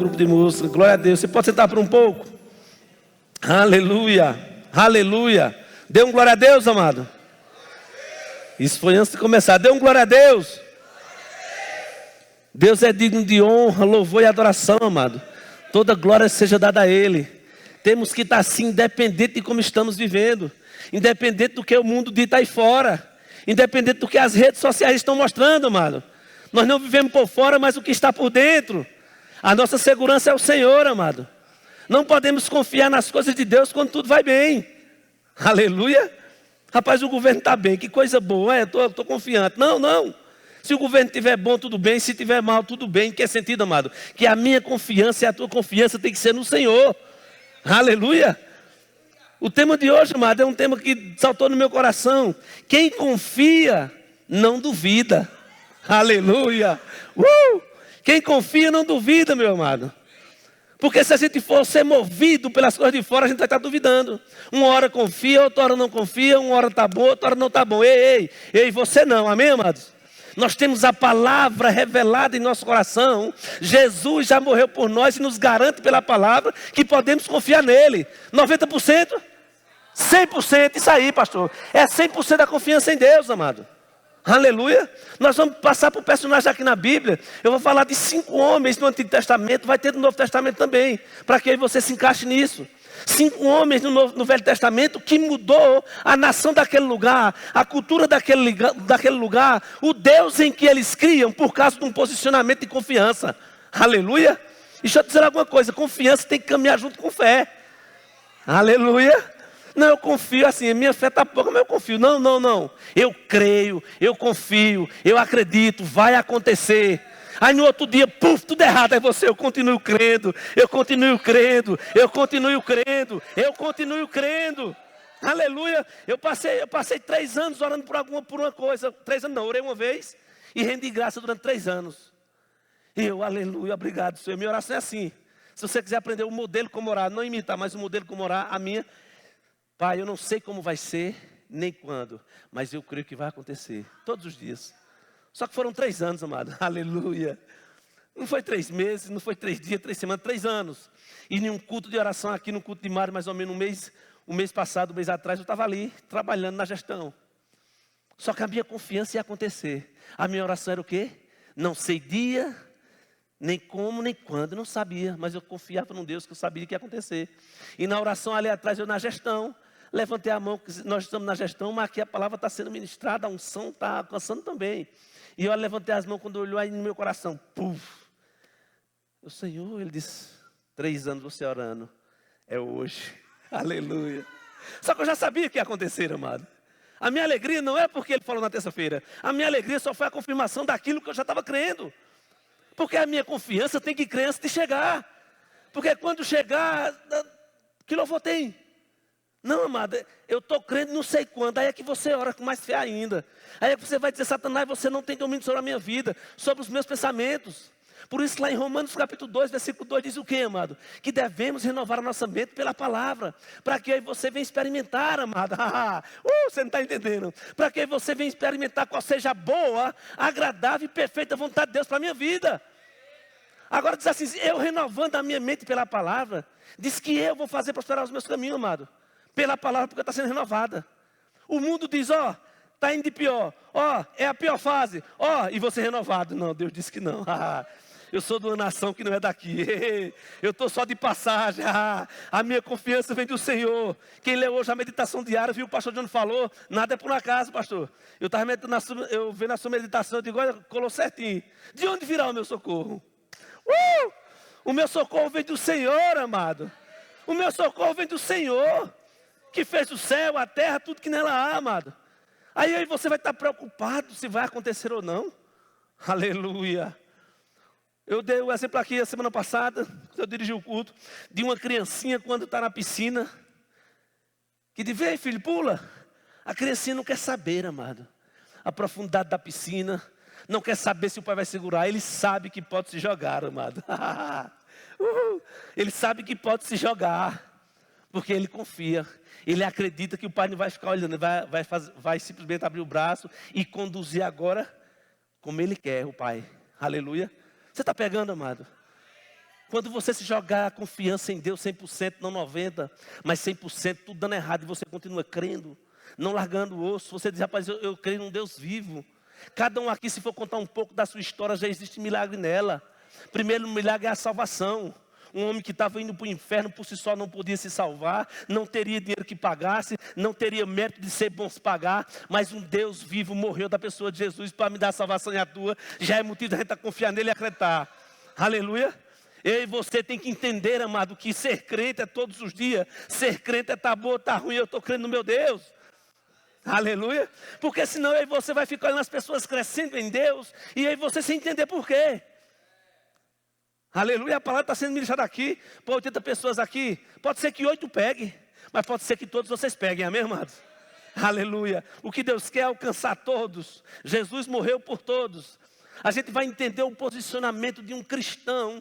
Grupo de música, glória a Deus. Você pode sentar por um pouco? Aleluia, aleluia. Dê um glória a Deus, amado. Isso foi antes de começar. Dê um glória a Deus. Deus é digno de honra, louvor e adoração, amado. Toda glória seja dada a Ele. Temos que estar assim, independente de como estamos vivendo, independente do que o mundo dita aí fora, independente do que as redes sociais estão mostrando, amado. Nós não vivemos por fora, mas o que está por dentro. A nossa segurança é o Senhor, amado. Não podemos confiar nas coisas de Deus quando tudo vai bem. Aleluia. Rapaz, o governo está bem, que coisa boa, estou confiante. Não. Se o governo estiver bom, tudo bem. Se estiver mal, tudo bem. Em que sentido, amado? Que a minha confiança e a tua confiança tem que ser no Senhor. Aleluia. O tema de hoje, amado, é um tema que saltou no meu coração. Quem confia, não duvida. Aleluia. Quem confia não duvida, meu amado. Porque se a gente for ser movido pelas coisas de fora, a gente vai estar duvidando. Uma hora confia, outra hora não confia, uma hora está bom, outra hora não está bom. Ei, você não, amém, amados? Nós temos a palavra revelada em nosso coração. Jesus já morreu por nós e nos garante pela palavra que podemos confiar nele. 90%? 100%, isso aí, pastor. É 100% da confiança em Deus, amado. Aleluia. Nós vamos passar por personagens aqui na Bíblia. Eu vou falar de 5 homens no Antigo Testamento. Vai ter no Novo Testamento também, para que aí você se encaixe nisso. 5 homens no Velho Testamento que mudou a nação daquele lugar, a cultura daquele lugar, o Deus em que eles criam, por causa de um posicionamento de confiança. Aleluia. Deixa eu dizer alguma coisa, confiança tem que caminhar junto com fé. Aleluia. Não, eu confio assim, minha fé está pouca, mas eu confio. Não. Eu creio, eu confio, eu acredito, vai acontecer. Aí no outro dia, tudo errado. Aí eu continuo crendo. Aleluia. Eu passei 3 anos orando por uma coisa. 3 anos não, orei uma vez e rendi graça durante 3 anos. Aleluia, obrigado, Senhor. Minha oração é assim. Se você quiser aprender o modelo como orar, não imitar, mas o modelo como orar, a minha... Pai, eu não sei como vai ser, nem quando, mas eu creio que vai acontecer, todos os dias. Só que foram 3 anos, amado, aleluia. Não foi 3 meses, não foi 3 dias, 3 semanas, 3 anos. E em um culto de oração aqui, no culto de Mário, mais ou menos um mês passado, um mês atrás, eu estava ali, trabalhando na gestão. Só que a minha confiança ia acontecer. A minha oração era o quê? Não sei dia, nem como, nem quando, não sabia. Mas eu confiava num Deus que eu sabia que ia acontecer. E na oração ali atrás, eu na gestão, levantei a mão, nós estamos na gestão, mas aqui a palavra está sendo ministrada, a unção está alcançando também. E eu levantei as mãos quando olhou aí no meu coração. O Senhor, Ele disse, 3 anos você orando, é hoje. Aleluia. Só que eu já sabia que ia acontecer, amado. A minha alegria não é porque Ele falou na terça-feira. A minha alegria só foi a confirmação daquilo que eu já estava crendo. Porque a minha confiança tem que crer antes de chegar. Porque quando chegar, que louvor tem? Não, amado, eu estou crendo não sei quando. Aí é que você ora com mais fé ainda. Aí é que você vai dizer, Satanás, você não tem domínio sobre a minha vida, sobre os meus pensamentos. Por isso lá em Romanos capítulo 2, versículo 2 diz o quê, amado? Que devemos renovar a nossa mente pela palavra. Para que aí você venha experimentar, amado. Você não está entendendo. Para que aí você venha experimentar qual seja a boa, agradável e perfeita vontade de Deus para a minha vida. Agora diz assim, eu renovando a minha mente pela palavra, diz que eu vou fazer prosperar os meus caminhos, amado. Pela palavra, porque está sendo renovada. O mundo diz, está indo de pior. É a pior fase. E você renovado. Não, Deus disse que não. Eu sou de uma nação que não é daqui. Eu estou só de passagem. A minha confiança vem do Senhor. Quem leu hoje a meditação diária, viu o pastor John falou, nada é por acaso, pastor. Eu estava vendo a sua meditação, eu digo, olha, colou certinho. De onde virá o meu socorro? O meu socorro vem do Senhor, amado. O meu socorro vem do Senhor, que fez o céu, a terra, tudo que nela há, amado. Aí você vai estar preocupado se vai acontecer ou não. Aleluia. Eu dei o exemplo aqui a semana passada, eu dirigi o culto, de uma criancinha quando está na piscina, que diz, vem filho, pula. A criancinha não quer saber, amado, a profundidade da piscina, não quer saber se o pai vai segurar, ele sabe que pode se jogar, amado. Ele sabe que pode se jogar. Porque ele confia, ele acredita que o pai não vai ficar olhando, vai simplesmente abrir o braço e conduzir agora como ele quer, o pai. Aleluia. Você está pegando, amado? Quando você se jogar a confiança em Deus 100%, não 90%, mas 100%, tudo dando errado, e você continua crendo, não largando o osso, você diz, rapaz, eu creio num Deus vivo. Cada um aqui, se for contar um pouco da sua história, já existe milagre nela. Primeiro milagre é a salvação. Um homem que estava indo para o inferno por si só não podia se salvar, não teria dinheiro que pagasse, não teria mérito de ser bom se pagar, mas um Deus vivo morreu da pessoa de Jesus para me dar a salvação e a tua. Já é motivo da gente confiar nele e acreditar. Aleluia. Eu e você tem que entender, amado, que ser crente é todos os dias. Ser crente é tá bom, tá ruim, eu estou crendo no meu Deus. Aleluia. Porque senão eu e você vai ficar olhando as pessoas crescendo em Deus e aí você sem entender por quê. Aleluia, a palavra está sendo ministrada aqui, por 80 pessoas aqui. Pode ser que 8 peguem, mas pode ser que todos vocês peguem, amém, amados? Aleluia. O que Deus quer é alcançar todos. Jesus morreu por todos. A gente vai entender o posicionamento de um cristão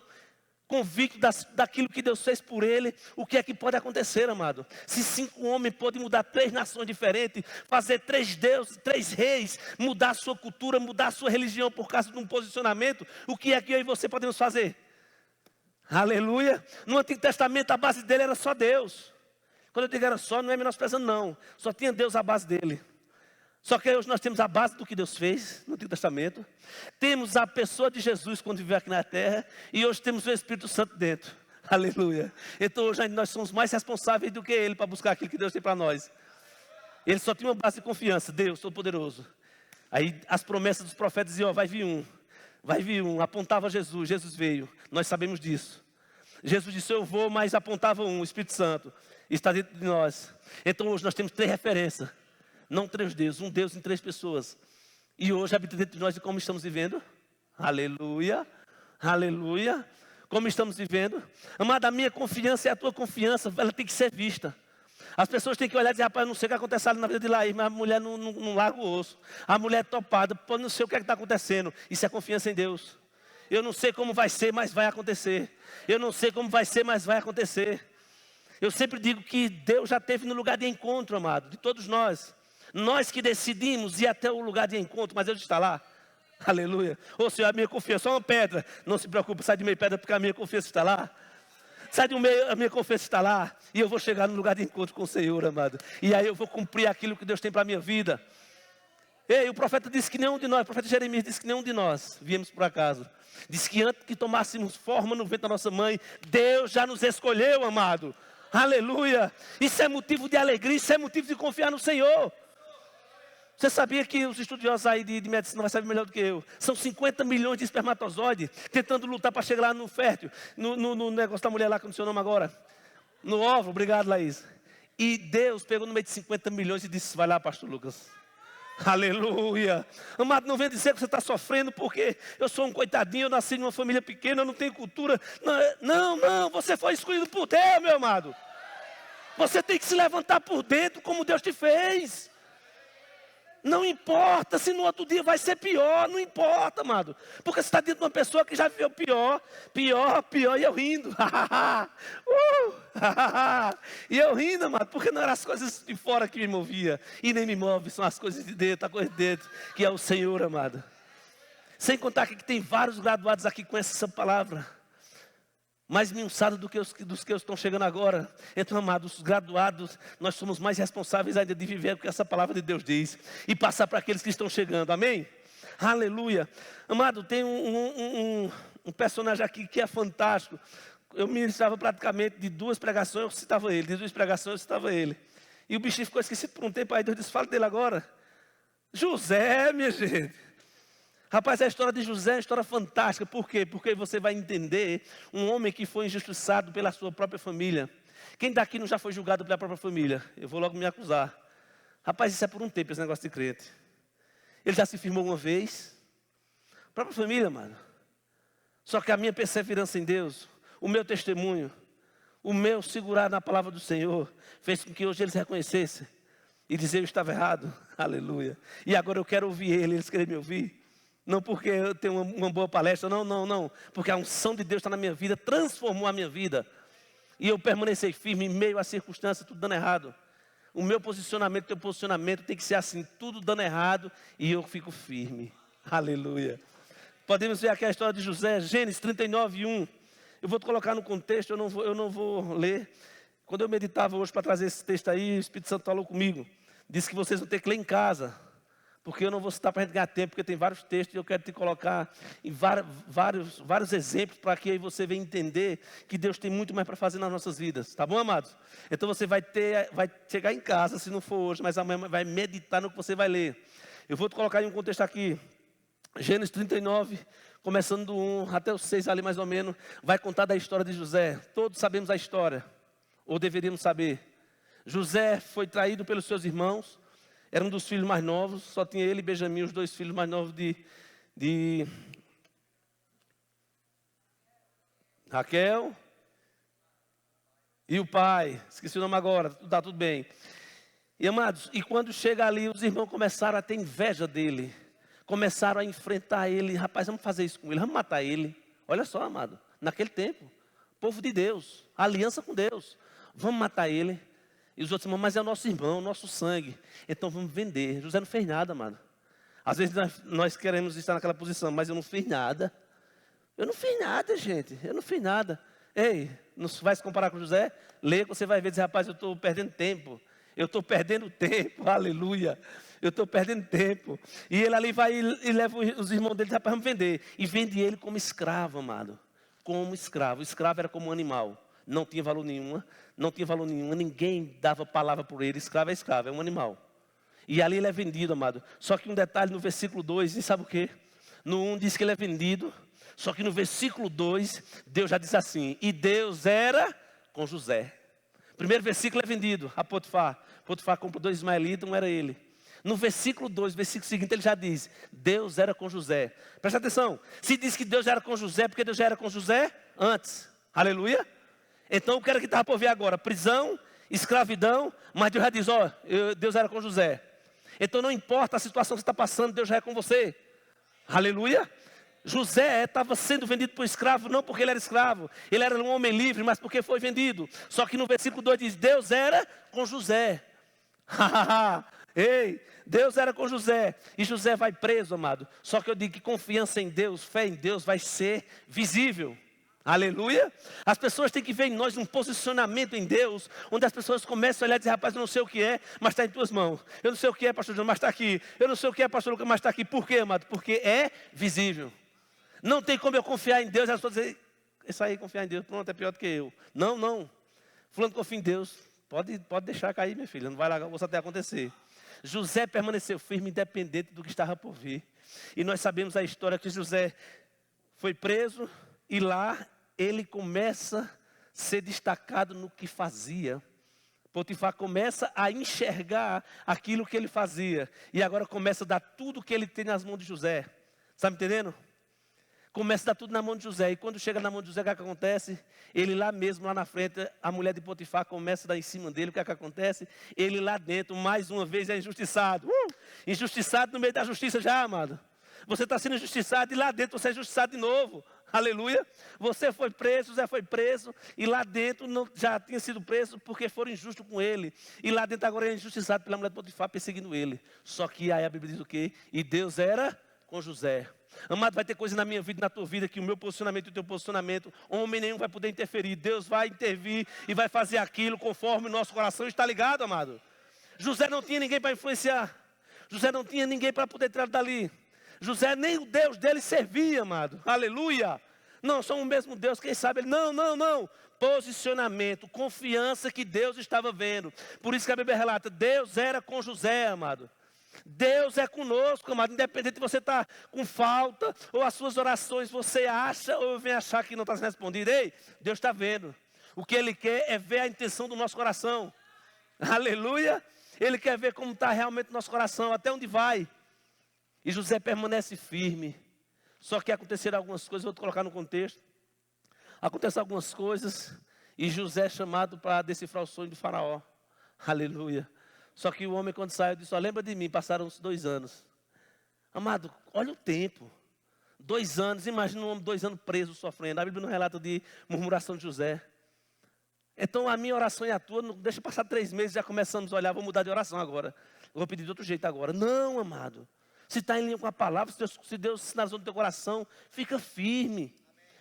convicto daquilo que Deus fez por ele. O que é que pode acontecer, amado? Se 5 homens podem mudar 3 nações diferentes, fazer 3 deuses, 3 reis, mudar a sua cultura, mudar a sua religião por causa de um posicionamento, o que é que eu e você podemos fazer? Aleluia. No Antigo Testamento a base dele era só Deus. Quando eu digo era só, não é menosprezando não. Só tinha Deus a base dele. Só que hoje nós temos a base do que Deus fez no Antigo Testamento. Temos a pessoa de Jesus quando viveu aqui na terra. E hoje temos o Espírito Santo dentro. Aleluia. Então hoje nós somos mais responsáveis do que ele para buscar aquilo que Deus tem para nós. Ele só tinha uma base de confiança. Deus Todo-Poderoso. Aí as promessas dos profetas diziam, ó, vai vir um. Vai vir um, apontava Jesus, Jesus veio, nós sabemos disso. Jesus disse, eu vou, mas apontava um, o Espírito Santo, está dentro de nós. Então hoje nós temos 3 referências, não 3 deuses, um Deus em 3 pessoas. E hoje habita dentro de nós e como estamos vivendo? Aleluia, aleluia. Como estamos vivendo? Amada, a minha confiança e a tua confiança, ela tem que ser vista. As pessoas têm que olhar e dizer, rapaz, não sei o que acontece ali na vida de Laís, mas a mulher não larga o osso. A mulher é topada, pô, não sei o que está acontecendo. Isso é confiança em Deus. Eu não sei como vai ser, mas vai acontecer. Eu não sei como vai ser, mas vai acontecer. Eu sempre digo que Deus já esteve no lugar de encontro, amado, de todos nós. Nós que decidimos ir até o lugar de encontro, mas Deus está lá. Aleluia. Ô Senhor, a minha confiança é uma pedra. Não se preocupe, sai de meio pedra, porque a minha confiança está lá. Sai do meio, a minha confiança está lá. E eu vou chegar no lugar de encontro com o Senhor, amado. E aí eu vou cumprir aquilo que Deus tem para a minha vida. Ei, o profeta disse que nenhum de nós, o profeta Jeremias disse que nenhum de nós viemos por acaso. Disse que antes que tomássemos forma no ventre da nossa mãe, Deus já nos escolheu, amado. Aleluia. Isso é motivo de alegria, isso é motivo de confiar no Senhor. Você sabia que os estudiosos aí de medicina vão saber melhor do que eu? São 50 milhões de espermatozoides tentando lutar para chegar lá no fértil, no negócio da mulher lá, que não sei o nome agora. No óvulo, obrigado, Laís. E Deus pegou no meio de 50 milhões e disse, vai lá, pastor Lucas. Aleluia. Amado, não vem dizer que você está sofrendo porque eu sou um coitadinho, eu nasci numa família pequena, eu não tenho cultura. Não, você foi escolhido por Deus, meu amado. Você tem que se levantar por dentro como Deus te fez. Não importa se no outro dia vai ser pior, não importa, amado. Porque você está dentro de uma pessoa que já viveu pior, e eu rindo. E eu rindo, amado, porque não eram as coisas de fora que me movia. E nem me move, são as coisas de dentro, a coisa de dentro, que é o Senhor, amado. Sem contar que tem vários graduados aqui com essa palavra. Mais minçado dos que estão chegando agora. Então, amados, os graduados, nós somos mais responsáveis ainda de viver o que essa palavra de Deus diz. E passar para aqueles que estão chegando, amém? Aleluia. Amado, tem um personagem aqui que é fantástico. Eu ministrava praticamente de 2 pregações, eu citava ele. De 2 pregações, eu citava ele. E o bichinho ficou esquecido por um tempo, aí Deus disse, fala dele agora. José, minha gente. Rapaz, a história de José é uma história fantástica. Por quê? Porque você vai entender um homem que foi injustiçado pela sua própria família. Quem daqui não já foi julgado pela própria família? Eu vou logo me acusar. Rapaz, isso é por um tempo, esse negócio de crente. Ele já se firmou uma vez. Própria família, mano. Só que a minha perseverança em Deus, o meu testemunho, o meu segurar na palavra do Senhor, fez com que hoje eles reconhecessem e dizer eu estava errado. Aleluia. E agora eu quero ouvir eles querem me ouvir. Não porque eu tenho uma boa palestra, não. Porque a unção de Deus está na minha vida, transformou a minha vida. E eu permaneci firme em meio às circunstâncias, tudo dando errado. O meu posicionamento, teu posicionamento tem que ser assim, tudo dando errado e eu fico firme. Aleluia. Podemos ver aqui a história de José, Gênesis 39:1. Eu vou te colocar no contexto, eu não vou ler. Quando eu meditava hoje para trazer esse texto aí, o Espírito Santo falou comigo. Disse que vocês vão ter que ler em casa. Porque eu não vou citar para a gente ganhar tempo, porque tem vários textos e eu quero te colocar em vários exemplos para que aí você venha entender que Deus tem muito mais para fazer nas nossas vidas. Tá bom, amados? Então você vai chegar em casa, se não for hoje, mas amanhã vai meditar no que você vai ler. Eu vou te colocar em um contexto aqui. Gênesis 39, começando do 1 até o 6 ali mais ou menos, vai contar da história de José. Todos sabemos a história, ou deveríamos saber. José foi traído pelos seus irmãos. Era um dos filhos mais novos, só tinha ele e Benjamim, os dois filhos mais novos de Raquel. E o pai, esqueci o nome agora, está tudo bem. E amados, e quando chega ali, os irmãos começaram a ter inveja dele. Começaram a enfrentar ele. Rapaz, vamos fazer isso com ele, vamos matar ele. Olha só, amado, naquele tempo, povo de Deus, aliança com Deus. Vamos matar ele. E os outros irmãos, mas é o nosso irmão, o nosso sangue. Então vamos vender. José não fez nada, amado. Às vezes nós queremos estar naquela posição, mas eu não fiz nada. Eu não fiz nada, gente. Eu não fiz nada. Ei, não vai se comparar com José? Lê que você vai ver e dizer, rapaz, eu estou perdendo tempo. Eu estou perdendo tempo, aleluia. Eu estou perdendo tempo. E ele ali vai e leva os irmãos dele, rapaz, vamos vender. E vende ele como escravo, amado. Como escravo. O escravo era como um animal. Não tinha valor nenhuma, ninguém dava palavra por ele, escravo, é um animal. E ali ele é vendido, amado. Só que um detalhe no versículo 2, e sabe o quê? No 1 diz que ele é vendido, só que no versículo 2, Deus já diz assim, e Deus era com José. Primeiro versículo é vendido a Potifar. Potifar comprou 2 ismaelitas, um era ele. No versículo 2, versículo seguinte, ele já diz, Deus era com José. Presta atenção, se diz que Deus já era com José, porque Deus já era com José antes. Aleluia. Então o que era que estava por vir agora? Prisão, escravidão, mas Deus já diz, Deus era com José. Então não importa a situação que você está passando, Deus já é com você. Aleluia. José estava sendo vendido por escravo, não porque ele era escravo. Ele era um homem livre, mas porque foi vendido. Só que no versículo 2 diz, Deus era com José. Ei, Deus era com José. E José vai preso, amado. Só que eu digo que confiança em Deus, fé em Deus vai ser visível. Aleluia. As pessoas têm que ver em nós um posicionamento em Deus, onde as pessoas começam a olhar e dizer, rapaz, eu não sei o que é, mas está em tuas mãos. Eu não sei o que é, pastor João, mas está aqui. Eu não sei o que é, pastor Lucas, mas está aqui. Por quê, amado? Porque é visível. Não tem como eu confiar em Deus, as pessoas dizem, isso aí, confiar em Deus, pronto, é pior do que eu. Não. Fulano confia em Deus, pode deixar cair, minha filha, não vai largar, você até acontecer. José permaneceu firme, independente do que estava por vir. E nós sabemos a história que José foi preso e lá ele começa a ser destacado no que fazia. Potifar começa a enxergar aquilo que ele fazia. E agora começa a dar tudo que ele tem nas mãos de José. Está me entendendo? Começa a dar tudo na mão de José. E quando chega na mão de José, o que acontece? Ele lá mesmo, lá na frente, a mulher de Potifar começa a dar em cima dele. O que acontece? Ele lá dentro, mais uma vez, é injustiçado. Injustiçado no meio da justiça já, amado. Você está sendo injustiçado e lá dentro você é injustiçado de novo. Aleluia. Você foi preso, José foi preso. E lá dentro já tinha sido preso porque foram injustos com ele. E lá dentro agora ele é injustiçado pela mulher de Potifar perseguindo ele. Só que aí a Bíblia diz o quê? E Deus era com José. Amado, vai ter coisa na minha vida e na tua vida que o meu posicionamento e o teu posicionamento, homem nenhum vai poder interferir. Deus vai intervir e vai fazer aquilo conforme o nosso coração está ligado, amado. José não tinha ninguém para influenciar. José não tinha ninguém para poder tirar dali. José nem o Deus dele servia, amado. Aleluia. Não, são o mesmo Deus, quem sabe ele. Não. Posicionamento, confiança que Deus estava vendo. Por isso que a Bíblia relata, Deus era com José, amado. Deus é conosco, amado. Independente de você estar com falta, ou as suas orações você acha, ou vem achar que não está sendo respondido. Ei, Deus está vendo. O que Ele quer é ver a intenção do nosso coração. Aleluia. Ele quer ver como está realmente o nosso coração, até onde vai. E José permanece firme. Só que aconteceram algumas coisas, vou te colocar no contexto. Aconteceram algumas coisas e José é chamado para decifrar o sonho do faraó. Aleluia. Só que o homem quando saiu disse, lembra de mim, passaram uns 2 anos. Amado, olha o tempo. 2 anos, imagina um homem 2 anos preso, sofrendo. A Bíblia não relata de murmuração de José. Então a minha oração e a tua, não deixa passar 3 meses, já começamos a olhar, vou mudar de oração agora. Vou pedir de outro jeito agora. Não, amado. Se está em linha com a palavra, se Deus sinalizou no teu coração, fica firme.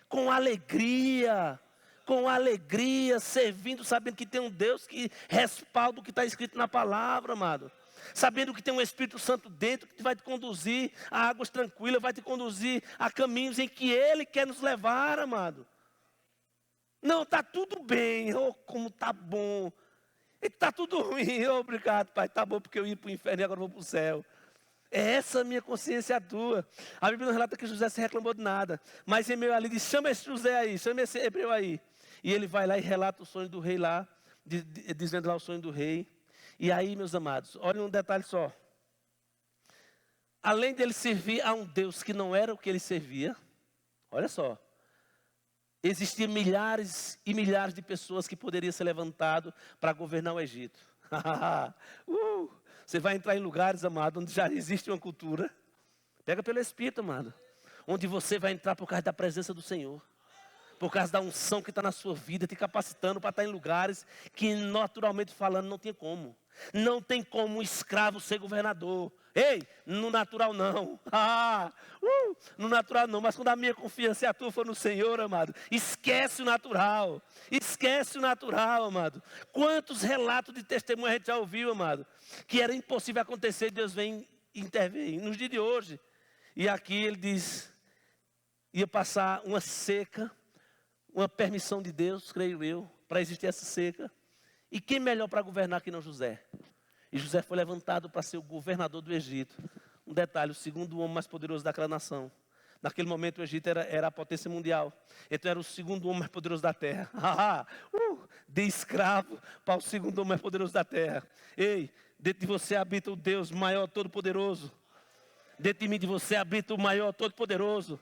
com alegria, servindo, sabendo que tem um Deus que respalda o que está escrito na palavra, amado. Sabendo que tem um Espírito Santo dentro que vai te conduzir a águas tranquilas, vai te conduzir a caminhos em que Ele quer nos levar, amado. Não, está tudo bem, oh, como está bom. Está tudo ruim, oh, obrigado, Pai, está bom porque eu ia para o inferno e agora vou para o céu. É essa a minha consciência tua. A Bíblia não relata que José se reclamou de nada. Mas em meio ali diz, chama esse José aí, chama esse hebreu aí. E ele vai lá e relata o sonho do rei lá, dizendo lá o sonho do rei. E aí, meus amados, olhem um detalhe só. Além dele servir a um Deus que não era o que ele servia, olha só. Existiam milhares e milhares de pessoas que poderiam ser levantadas para governar o Egito. Você vai entrar em lugares, amado, onde já existe uma cultura. Pega pelo Espírito, amado. Onde você vai entrar por causa da presença do Senhor. Por causa da unção que está na sua vida, te capacitando para estar em lugares que naturalmente falando não tem como. Não tem como um escravo ser governador. Ei, no natural não. No natural não, mas quando a minha confiança e a tua for no Senhor, amado, esquece o natural. Esquece o natural, amado. Quantos relatos de testemunho a gente já ouviu, amado, que era impossível acontecer e Deus vem intervir nos dias de hoje. E aqui ele diz, ia passar uma seca, uma permissão de Deus, creio eu, para existir essa seca. E quem melhor para governar que não José? E José foi levantado para ser o governador do Egito. Um detalhe, o segundo homem mais poderoso daquela nação. Naquele momento o Egito era a potência mundial. Então era o segundo homem mais poderoso da terra. De escravo para o segundo homem mais poderoso da terra. Ei, dentro de você habita o Deus maior, todo-poderoso. Dentro de mim, de você habita o maior, todo-poderoso.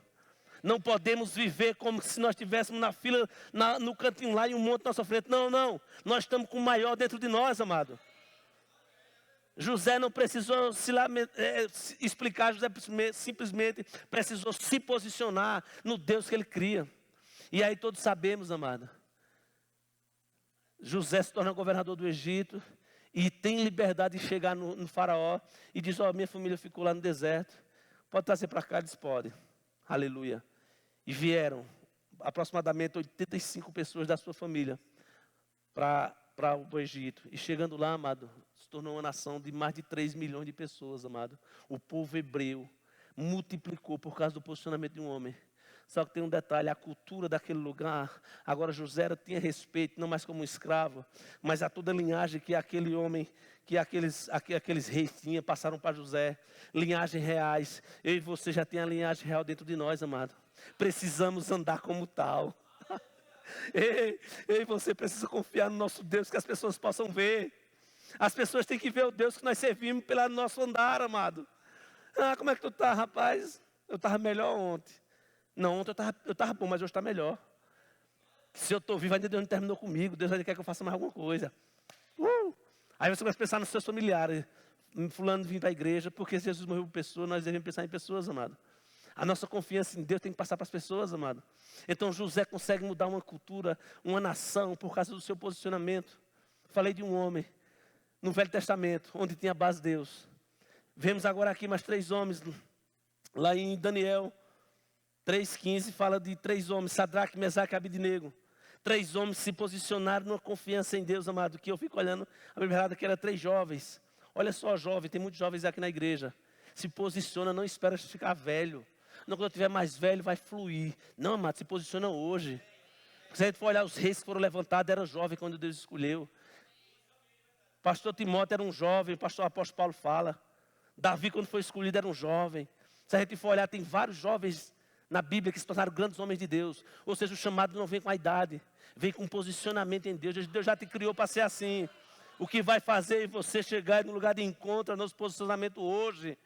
Não podemos viver como se nós estivéssemos na fila, no cantinho lá e um monte na nossa frente. Não, não. Nós estamos com o maior dentro de nós, amado. José não precisou explicar, José simplesmente precisou se posicionar no Deus que ele cria. E aí todos sabemos, amado. José se torna governador do Egito e tem liberdade de chegar no faraó e diz, minha família ficou lá no deserto. Pode trazer para cá? Eles podem. Aleluia. E vieram aproximadamente 85 pessoas da sua família para o Egito. E chegando lá, amado, se tornou uma nação de mais de 3 milhões de pessoas, amado. O povo hebreu multiplicou por causa do posicionamento de um homem. Só que tem um detalhe, a cultura daquele lugar. Agora José tinha respeito, não mais como um escravo, mas a toda a linhagem que aquele homem, que aqueles reis tinham, passaram para José. Linhagens reais. Eu e você já tem a linhagem real dentro de nós, amado. Precisamos andar como tal. Ei, você precisa confiar no nosso Deus, que as pessoas possam ver. As pessoas têm que ver o Deus que nós servimos pelo nosso andar, amado. Como é que tu está, rapaz? Eu estava melhor ontem. Não, ontem eu estava bom, mas hoje está melhor. Se eu estou vivo, ainda Deus não terminou comigo. Deus ainda quer que eu faça mais alguma coisa. Aí você começa a pensar nos seus familiares. Fulano vir para a igreja, porque Jesus morreu por pessoas, nós devemos pensar em pessoas, amado. A nossa confiança em Deus tem que passar para as pessoas, amado. Então José consegue mudar uma cultura, uma nação, por causa do seu posicionamento. Falei de um homem no Velho Testamento, onde tinha a base de Deus. Vemos agora aqui mais 3 homens, lá em Daniel 3,15, fala de 3 homens, Sadraque, Mesaque e Abednego. 3 homens se posicionaram numa confiança em Deus, amado, que eu fico olhando, a Bíblia relata que eram 3 jovens. Olha só, jovem, tem muitos jovens aqui na igreja. Se posiciona, não espera ficar velho. Não, quando eu estiver mais velho, vai fluir. Não, amado, se posiciona hoje. Se a gente for olhar os reis que foram levantados, eram jovens quando Deus escolheu. Pastor Timóteo era um jovem, o pastor apóstolo Paulo fala. Davi, quando foi escolhido, era um jovem. Se a gente for olhar, tem vários jovens na Bíblia que se tornaram grandes homens de Deus. Ou seja, o chamado não vem com a idade, vem com um posicionamento em Deus. Deus já te criou para ser assim. O que vai fazer você chegar no lugar de encontro, no nosso posicionamento hoje.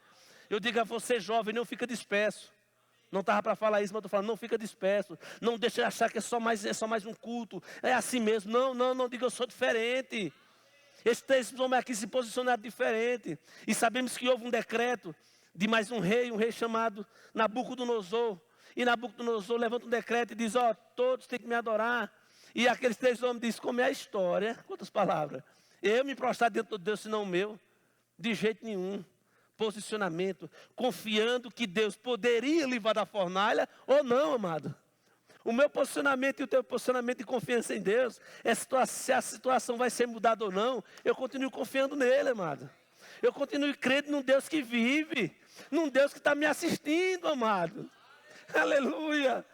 Eu digo a você, jovem, não fica disperso. Não estava para falar isso, mas eu estou falando, não fica disperso. Não deixe achar que é só mais um culto. É assim mesmo. Não diga eu sou diferente. Esses 3 homens aqui se posicionaram diferente. E sabemos que houve um decreto de mais um rei chamado Nabucodonosor. E Nabucodonosor levanta um decreto e diz, todos têm que me adorar. E aqueles 3 homens dizem, como é a história? Quantas palavras? Eu me prostrar dentro de Deus, senão o meu? De jeito nenhum. Posicionamento, confiando que Deus poderia livrar da fornalha ou não, amado. O meu posicionamento e o teu posicionamento de confiança em Deus, se a situação vai ser mudada ou não, eu continuo confiando nele, amado. Eu continuo crendo num Deus que vive, num Deus que está me assistindo, amado. Aleluia.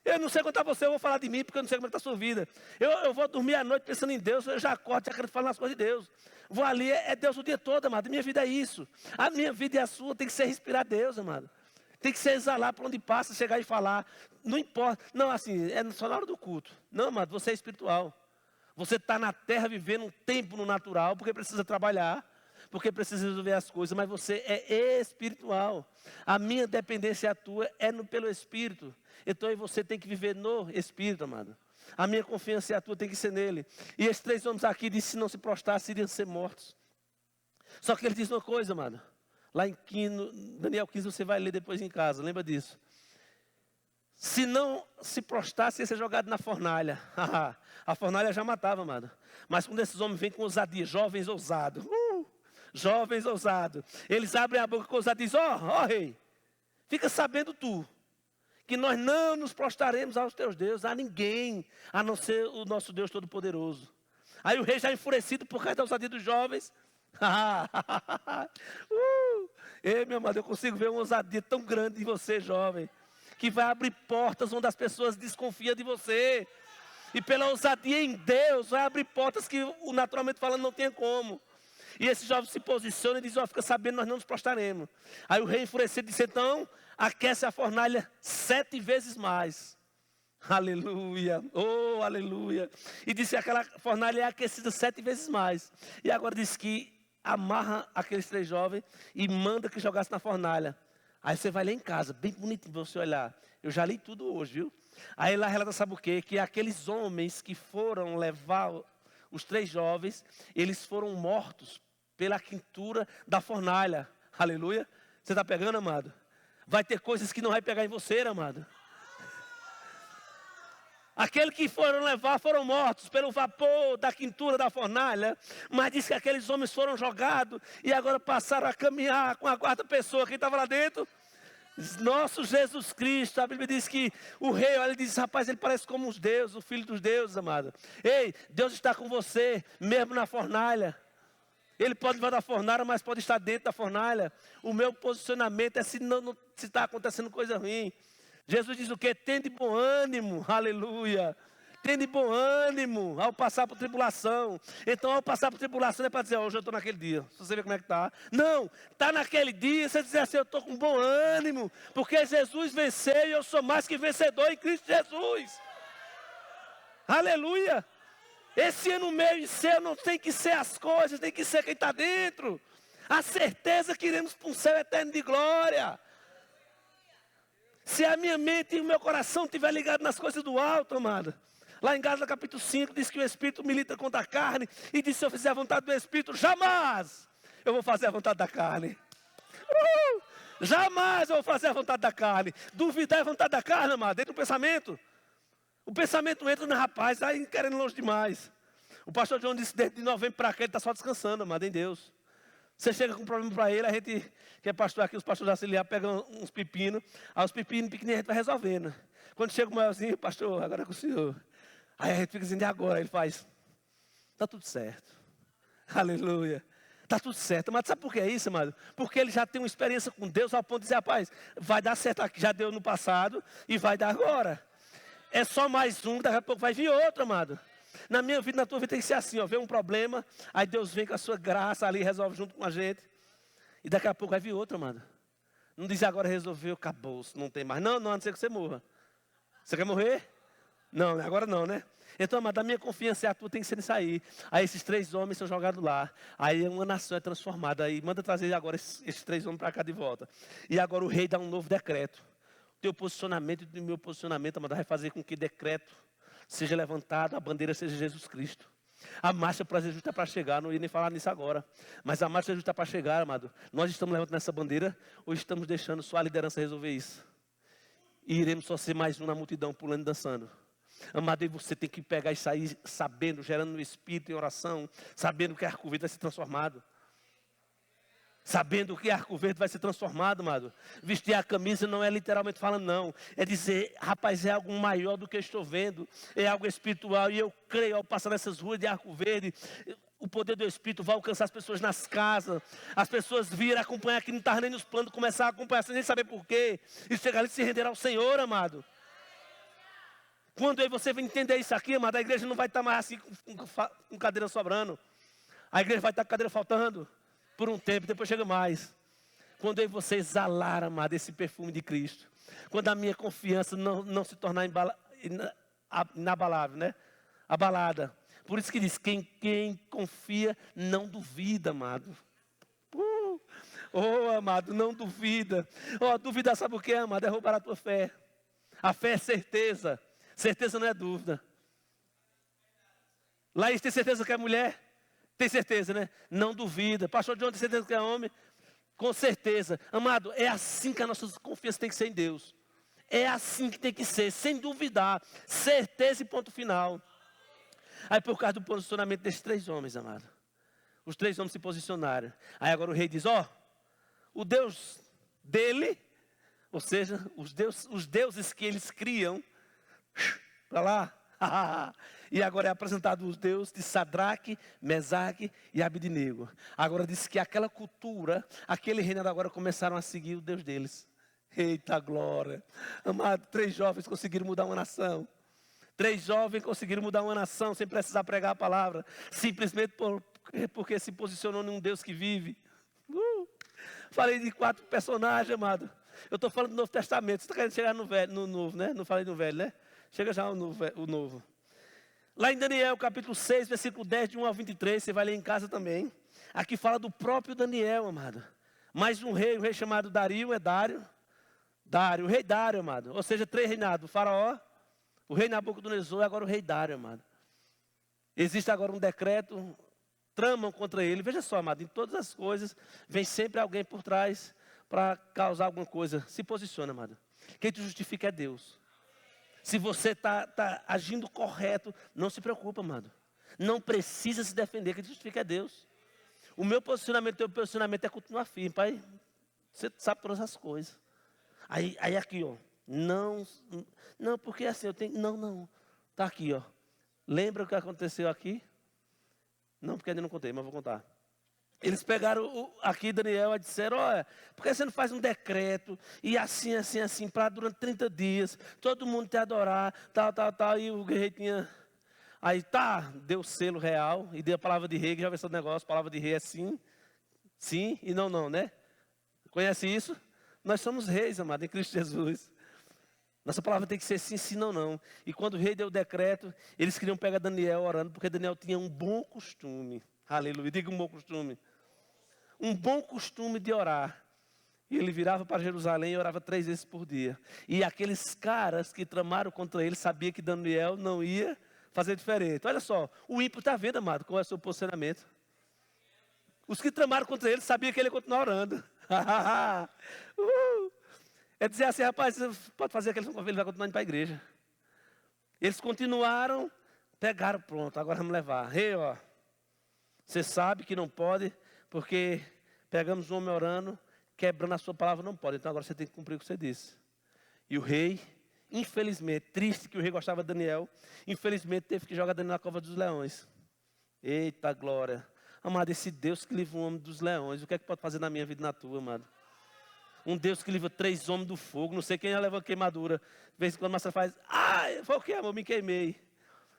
Eu não sei quanto a você, eu vou falar de mim, porque eu não sei como é que está a sua vida. Eu vou dormir à noite pensando em Deus, eu já acordo, já quero falar nas coisas de Deus. Vou ali, é Deus o dia todo, amado. Minha vida é isso. A minha vida e a sua tem que ser respirar Deus, amado. Tem que ser exalar por onde passa, chegar e falar. Não importa. Não, assim, é só na hora do culto. Não, amado, você é espiritual. Você está na terra vivendo um tempo no natural, porque precisa trabalhar, porque precisa resolver as coisas, mas você é espiritual. A minha dependência e a tua é pelo Espírito. Então você tem que viver no Espírito, amado. A minha confiança e a tua tem que ser nele. E esses 3 homens aqui dizem que se não se prostrassem, iriam ser mortos. Só que ele diz uma coisa, amado. Lá em Daniel 15 você vai ler depois em casa, lembra disso. Se não se prostrasse, ia ser jogado na fornalha. A fornalha já matava, amado. Mas quando esses homens vêm com ousadia, jovens ousados. Jovens ousados. Eles abrem a boca com ousadia e dizem, ó rei, fica sabendo tu, que nós não nos prostraremos aos teus deuses, a ninguém, a não ser o nosso Deus Todo-Poderoso. Aí o rei já enfurecido por causa da ousadia dos jovens. Ei, meu amado, eu consigo ver uma ousadia tão grande em você, jovem, que vai abrir portas onde as pessoas desconfiam de você. E pela ousadia em Deus, vai abrir portas que, naturalmente falando, não tem como. E esse jovem se posiciona e diz, fica sabendo, nós não nos prostraremos. Aí o rei enfurecido disse, então, aquece a fornalha 7 vezes mais. Aleluia, oh, aleluia. E disse que aquela fornalha é aquecida 7 vezes mais. E agora diz que amarra aqueles 3 jovens e manda que jogasse na fornalha. Aí você vai ler em casa, bem bonitinho para você olhar. Eu já li tudo hoje, viu? Aí lá relata, sabe o quê? Que aqueles homens que foram levar os 3 jovens, eles foram mortos pela quentura da fornalha. Aleluia. Você está pegando, amado? Vai ter coisas que não vai pegar em você, amado. Aqueles que foram levar foram mortos pelo vapor da quentura da fornalha. Mas diz que aqueles homens foram jogados e agora passaram a caminhar com a 4ª pessoa. Quem estava lá dentro? Nosso Jesus Cristo. A Bíblia diz que o rei, olha, ele diz, rapaz, ele parece como os deuses, o filho dos deuses, amado. Ei, Deus está com você, mesmo na fornalha. Ele pode levar da fornalha, mas pode estar dentro da fornalha. O meu posicionamento é se está acontecendo coisa ruim. Jesus diz o quê? Tende bom ânimo, aleluia. Tende bom ânimo ao passar por tribulação. Então, ao passar por tribulação, não é para dizer, hoje eu estou naquele dia. Você vê como é que está. Não, está naquele dia, você diz assim, eu estou com bom ânimo, porque Jesus venceu e eu sou mais que vencedor em Cristo Jesus. Aleluia. Esse ano meu e seu não tem que ser as coisas, tem que ser quem está dentro. A certeza que iremos para um céu eterno de glória. Se a minha mente e o meu coração estiver ligado nas coisas do alto, amado. Lá em Gálatas capítulo 5, diz que o Espírito milita contra a carne. E diz, se eu fizer a vontade do Espírito, jamais eu vou fazer a vontade da carne. Jamais eu vou fazer a vontade da carne. Duvidar é a vontade da carne, amado, dentro do pensamento. O pensamento entra no rapaz, aí querendo longe demais. O pastor João disse, desde novembro para cá, ele está só descansando, amado, em Deus. Você chega com um problema para ele, a gente, que é pastor aqui, os pastores auxiliares, pegam uns pepinos, aí os pepinos pequenininhos a gente vai resolvendo. Quando chega o maiorzinho, pastor, agora é com o senhor. Aí a gente fica dizendo, e agora? Ele faz, está tudo certo. Aleluia. Está tudo certo. Mas sabe por que é isso, amado? Porque ele já tem uma experiência com Deus ao ponto de dizer, rapaz, vai dar certo aqui, já deu no passado e vai dar agora. É só mais um, daqui a pouco vai vir outro, amado. Na minha vida, na tua vida tem que ser assim, ó, vê um problema, aí Deus vem com a sua graça ali, resolve junto com a gente. E daqui a pouco vai vir outro, amado. Não diz agora resolveu, acabou, não tem mais. Não, a não ser que você morra. Você quer morrer? Não, agora não, né? Então, amado, a minha confiança e a tua tem que ser nisso aí. Aí esses 3 homens são jogados lá. Aí uma nação é transformada. Aí manda trazer agora esses 3 homens para cá de volta. E agora o rei dá um novo decreto. O teu posicionamento e o meu posicionamento, amado, vai fazer com que decreto seja levantado, a bandeira seja Jesus Cristo. A marcha para Jesus está para chegar, não ia nem falar nisso agora. Mas a marcha para Jesus está para chegar, amado. Nós estamos levantando essa bandeira ou estamos deixando só a liderança resolver isso? E iremos só ser mais um na multidão, pulando e dançando. Amado, e você tem que pegar e sair sabendo, gerando no espírito em oração, sabendo que a arco-íris vai ser transformado. Sabendo que Arco Verde vai ser transformado, amado. Vestir a camisa não é literalmente falando, não. É dizer, rapaz, é algo maior do que eu estou vendo. É algo espiritual. E eu creio, ao passar nessas ruas de Arco Verde, o poder do Espírito vai alcançar as pessoas nas casas. As pessoas virem acompanhar, que não estavam nem nos planos, começar a acompanhar sem nem saber por quê. E chegar ali e se render ao Senhor, amado. Quando aí você vai entender isso aqui, amado, a igreja não vai estar mais assim com cadeira sobrando. A igreja vai estar com cadeira faltando. Por um tempo, depois chega mais. Quando eu e você exalar, amado, esse perfume de Cristo. Quando a minha confiança não se tornar inabalável, né? Abalada. Por isso que diz, quem confia não duvida, amado. Amado, não duvida. Duvidar sabe o que, amado? É roubar a tua fé. A fé é certeza. Certeza não é dúvida. Laís tem certeza que é mulher? Tem certeza, né? Não duvida. Pastor John tem certeza que é homem? Com certeza. Amado, é assim que a nossa confiança tem que ser em Deus. É assim que tem que ser, sem duvidar. Certeza e ponto final. Aí por causa do posicionamento desses 3 homens, amado. Os 3 homens se posicionaram. Aí agora o rei diz, o Deus dele, ou seja, os deuses que eles criam, para lá. E agora é apresentado os deuses de Sadraque, Mesaque e Abednego. Agora diz que aquela cultura, aquele reinado agora começaram a seguir o Deus deles. Eita glória. Amado, 3 jovens conseguiram mudar uma nação. 3 jovens conseguiram mudar uma nação sem precisar pregar a palavra. Simplesmente porque se posicionou num Deus que vive. Falei de 4 personagens, amado. Eu estou falando do Novo Testamento. Você está querendo chegar no Novo, né? Não falei no Velho, né? Chega já o Novo. Lá em Daniel, capítulo 6, versículo 10, de 1 ao 23, você vai ler em casa também. Aqui fala do próprio Daniel, amado. Mais um rei chamado Dario, o rei Dário, amado. Ou seja, 3 reinados. O faraó, o rei Nabucodonosor e agora o rei Dário, amado. Existe agora um decreto, tramam contra ele. Veja só, amado, em todas as coisas, vem sempre alguém por trás para causar alguma coisa. Se posiciona, amado. Quem te justifica é Deus. Se você está agindo correto, não se preocupa, amado. Não precisa se defender, quem te justifica é Deus. O meu posicionamento, o teu posicionamento é continuar firme, pai. Você sabe todas as coisas. Aí aqui, não, porque assim, eu tenho, não. Está aqui, Lembra o que aconteceu aqui? Não, porque ainda não contei, mas vou contar. Eles pegaram aqui Daniel e disseram, por que você não faz um decreto e assim, para durante 30 dias, todo mundo te adorar, tal, e o rei tinha... Aí deu o selo real e deu a palavra de rei, que já vê esse negócio, palavra de rei é sim e não, né? Conhece isso? Nós somos reis, amado, em Cristo Jesus. Nossa palavra tem que ser sim, não. E quando o rei deu o decreto, eles queriam pegar Daniel orando, porque Daniel tinha um bom costume. Aleluia, diga um bom costume. Um bom costume de orar. E ele virava para Jerusalém e orava 3 vezes por dia. E aqueles caras que tramaram contra ele sabiam que Daniel não ia fazer diferente. Olha só, o ímpio está vendo, amado, qual é o seu posicionamento. Os que tramaram contra ele sabiam que ele ia continuar orando. É dizer assim, rapaz, pode fazer aquele ele vai continuar indo para a igreja. Eles continuaram, pegaram, pronto, agora vamos levar. Rei, você sabe que não pode, porque pegamos um homem orando, quebrando a sua palavra, não pode. Então agora você tem que cumprir o que você disse. E o rei, infelizmente, triste que o rei gostava de Daniel, infelizmente teve que jogar Daniel na cova dos leões. Eita glória. Amado, esse Deus que livra um homem dos leões, o que é que pode fazer na minha vida e na tua, amado? Um Deus que livra 3 homens do fogo, não sei quem já levou queimadura. De vez em quando você faz, foi o que, amor? Me queimei.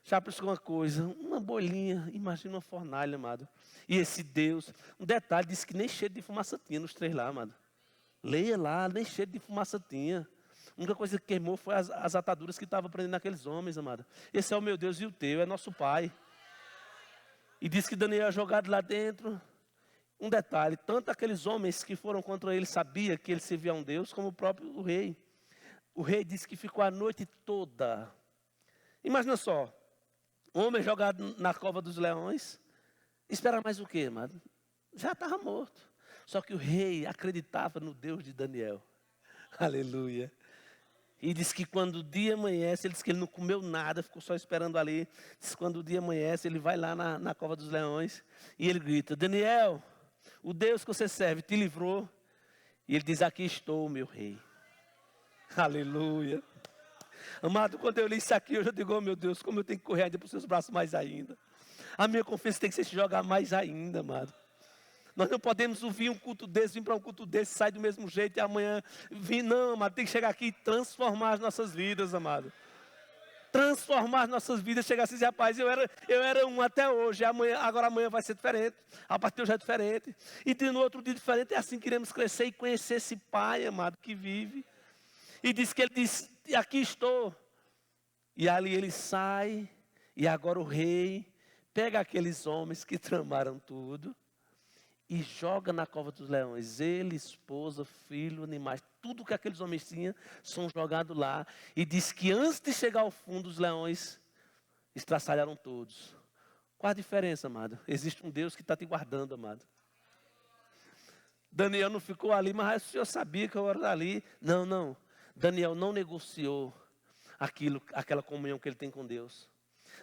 Já pensou uma coisa, uma bolinha, imagina uma fornalha, amado. E esse Deus, um detalhe, disse que nem cheiro de fumaça tinha nos 3 lá, amado. Leia lá, nem cheiro de fumaça tinha. A única coisa que queimou foi as ataduras que estavam prendendo aqueles homens, amado. Esse é o meu Deus e o teu, é nosso Pai. E disse que Daniel é jogado lá dentro. Um detalhe, tanto aqueles homens que foram contra ele sabiam que ele servia a um Deus, como o próprio rei. O rei disse que ficou a noite toda. Imagina só, um homem jogado na cova dos leões, espera mais o quê, amado? Já estava morto. Só que o rei acreditava no Deus de Daniel. Aleluia. E disse que quando o dia amanhece, ele disse que ele não comeu nada, ficou só esperando ali. Disse que quando o dia amanhece, ele vai lá na cova dos leões e ele grita, Daniel, O Deus que você serve te livrou. E ele diz, aqui estou, meu rei. Aleluia. Amado, quando eu li isso aqui, eu já digo, oh meu Deus, como eu tenho que correr ainda para os seus braços mais ainda. A minha confiança tem que se jogar mais ainda, amado. Nós não podemos ouvir um culto desse, vir para um culto desse, sair do mesmo jeito e amanhã vir. Não, amado, tem que chegar aqui e transformar as nossas vidas, amado. Transformar as nossas vidas, chegar assim, rapaz, eu era um até hoje, agora amanhã vai ser diferente, a partir de hoje é diferente, e no outro dia diferente, é assim que iremos crescer e conhecer esse Pai, amado, que vive, e diz que ele diz, aqui estou, e ali ele sai, e agora o rei pega aqueles homens que tramaram tudo, e joga na cova dos leões, ele, esposa, filho, animais, tudo que aqueles homens tinham, são jogados lá. E diz que antes de chegar ao fundo, os leões estraçalharam todos. Qual a diferença, amado? Existe um Deus que está te guardando, amado. Daniel não ficou ali, mas o senhor sabia que eu era ali. Não. Daniel não negociou aquela comunhão que ele tem com Deus.